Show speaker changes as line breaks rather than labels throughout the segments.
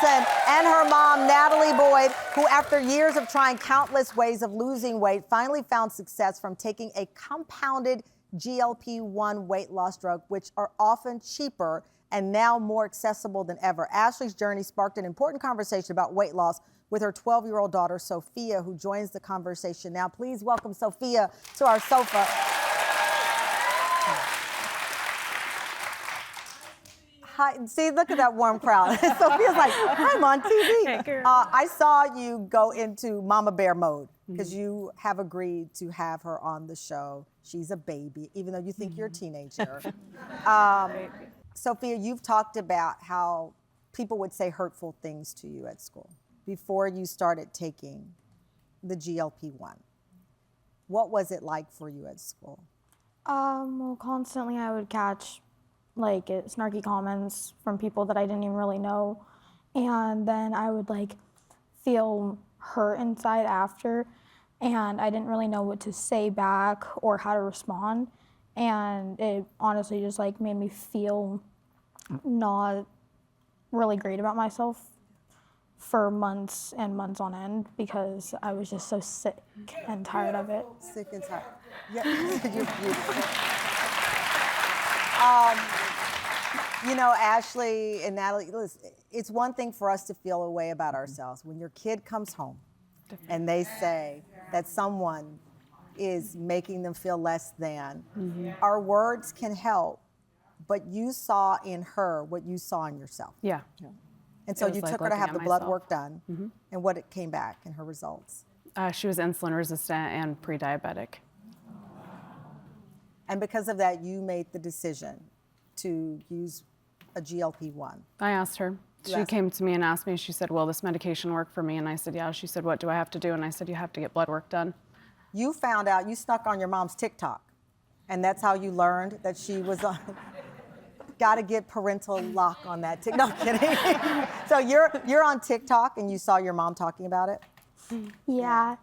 Wilson and her mom, Natalie Boyd, who after years of trying countless ways of losing weight, finally found success from taking a compounded GLP-1 weight loss drug, which are often cheaper and now more accessible than ever. Ashley's journey sparked an important conversation about weight loss with her 12-year-old daughter, Sophia, who joins the conversation now. Please welcome Sophia to our sofa. Hi, see, look at that warm crowd. Sophia's like, I'm on TV.
Hey, girl.
I saw you go into Mama Bear mode because you have agreed to have her on the show. She's a baby, even though you think you're a teenager. Sophia, you've talked about how people would say hurtful things to you at school before you started taking the GLP-1. What was it like for you at school?
Well, constantly I would catch snarky comments from people that I didn't even really know. And then I would feel hurt inside after, and I didn't really know what to say back or how to respond. And it honestly just made me feel not really great about myself for months and months on end because I was just so sick and tired of it.
Sick and tired. Yeah, you're beautiful. You know, Ashley and Natalie, listen, it's one thing for us to feel a way about ourselves. When your kid comes home and they say that someone is making them feel less than, our words can help, but you saw in her what you saw in yourself.
Yeah.
And so you took her to have the blood work done,
Mm-hmm.
and what it came back in her results.
She was insulin resistant and pre-diabetic.
And because of that, you made the decision to use a GLP-1.
I asked her. She came to me and asked me, she said, will this medication work for me? And I said, yeah. She said, what do I have to do? And I said, you have to get blood work done.
You found out, you snuck on your mom's TikTok, and that's how you learned that she was on. Got to get parental lock on that TikTok. No, kidding. So you're on TikTok and you saw your mom talking about it?
Yeah.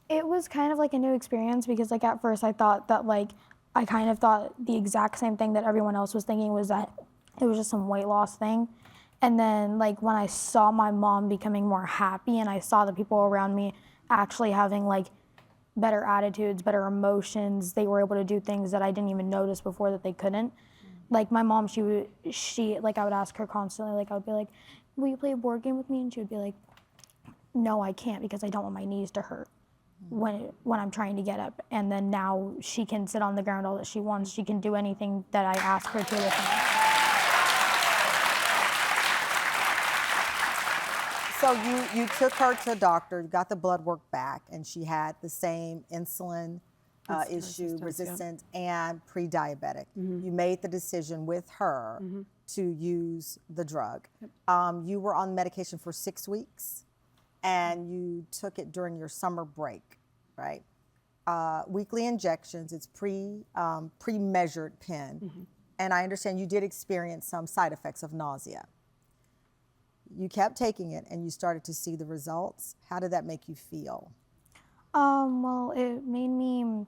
It was kind of a new experience because at first I thought that I kind of thought the exact same thing that everyone else was thinking was that it was just some weight loss thing. And then when I saw my mom becoming more happy and I saw the people around me actually having better attitudes, better emotions, they were able to do things that I didn't even notice before that they couldn't. My mom, I would ask her constantly, I would be like, will you play a board game with me? And she would be like, no, I can't because I don't want my knees to hurt when I'm trying to get up. And then now she can sit on the ground all that she wants. She can do anything that I ask her to with me.
So you took her to a doctor, you got the blood work back, and she had the same insulin issue, resistant, and pre-diabetic. You made the decision with her to use the drug. You were on medication for 6 weeks, and you took it during your summer break, right? Weekly injections, it's pre-measured pen. And I understand you did experience some side effects of nausea. You kept taking it and you started to see the results. How did that make you feel?
Well, it made me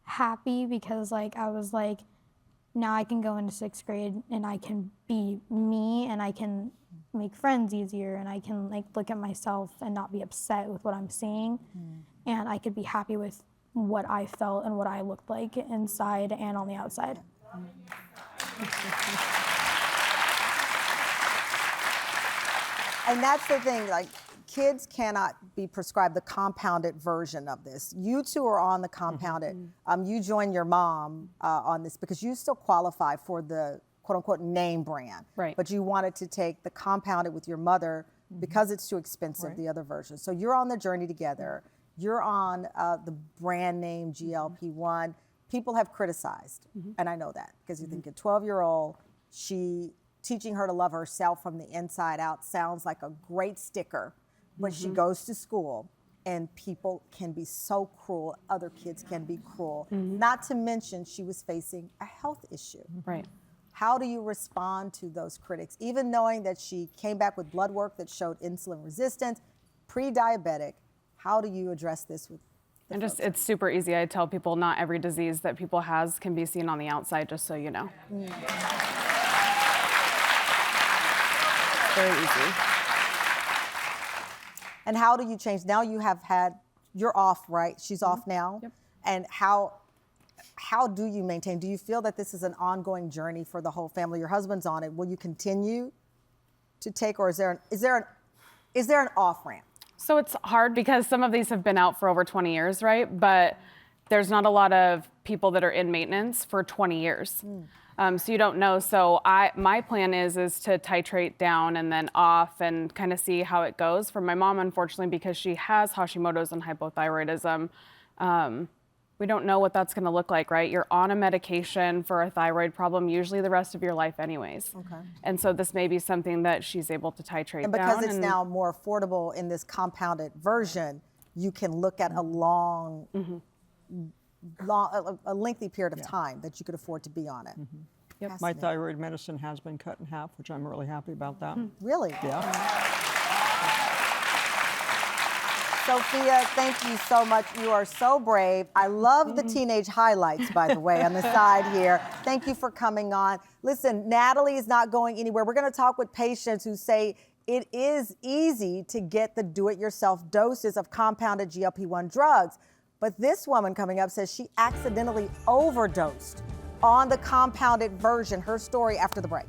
happy because I was now I can go into 6th grade and I can be me and I can make friends easier and I can look at myself and not be upset with what I'm seeing. And I could be happy with what I felt and what I looked like inside and on the outside.
And that's the thing, kids cannot be prescribed the compounded version of this. You two are on the compounded. You joined your mom on this because you still qualify for the quote unquote name brand.
Right.
But you wanted to take the compounded with your mother because it's too expensive, the other version. So you're on the journey together. You're on the brand name GLP-1. People have criticized, and I know that because you think a 12-year-old, teaching her to love herself from the inside out sounds like a great sticker, but she goes to school and people can be so cruel, other kids can be cruel. Not to mention she was facing a health issue.
Right.
How do you respond to those critics? Even knowing that she came back with blood work that showed insulin resistance, pre-diabetic, how do you address this with the
And
folks?
it's super easy. I tell people not every disease that people has can be seen on the outside, just so you know. very easy.
And how do you change? Now you're off, right? She's off now.
Yep.
And how do you maintain? Do you feel that this is an ongoing journey for the whole family? Your husband's on it. Will you continue to take, or is there an off ramp?
So it's hard because some of these have been out for over 20 years, right? But there's not a lot of people that are in maintenance for 20 years. So you don't know. So my plan is to titrate down and then off and kind of see how it goes. For my mom, unfortunately, because she has Hashimoto's and hypothyroidism, we don't know what that's going to look like, right? You're on a medication for a thyroid problem usually the rest of your life anyways.
Okay.
And so this may be something that she's able to titrate
And
down.
because it's now more affordable in this compounded version, you can look at a a lengthy period of time that you could afford to be on it.
Yep.
My thyroid medicine has been cut in half, which I'm really happy about that.
Really?
Yeah.
Sophia, thank you so much. You are so brave. I love the teenage highlights, by the way, on the side here. Thank you for coming on. Listen, Natalie is not going anywhere. We're going to talk with patients who say it is easy to get the do-it-yourself doses of compounded GLP-1 drugs. But this woman coming up says she accidentally overdosed on the compounded version. Her story after the break.